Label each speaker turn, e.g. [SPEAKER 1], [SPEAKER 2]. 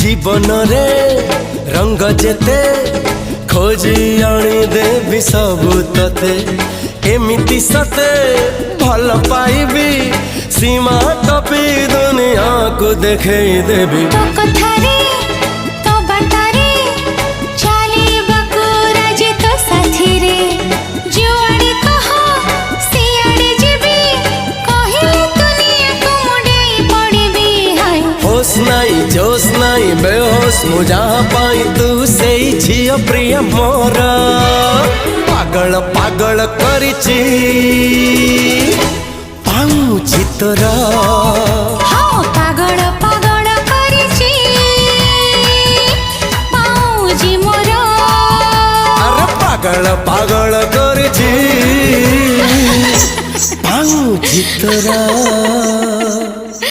[SPEAKER 1] जीवन रे रंग जेते खोजी आनी देवी सबू तते एमिति सते भल पाइबी सीमा टपी दुनिया को देखे देवी
[SPEAKER 2] तो कथारे तो बातारे चाली बकुराज तो साथी रे जुआड़े कहो सियाड़े जीवी कहिले दुनिया को मुड़े पड़ीबी हाय
[SPEAKER 1] होश नाई जोश नाई बेहोश मु जहाँ पाई तू से झियो प्रिय मोर पागल पागल करिची पाऊची तोरा
[SPEAKER 2] हाँ पागल पागल करिची पाऊजी मोर
[SPEAKER 1] अरे पागल पागल करिची पाऊची तोरा।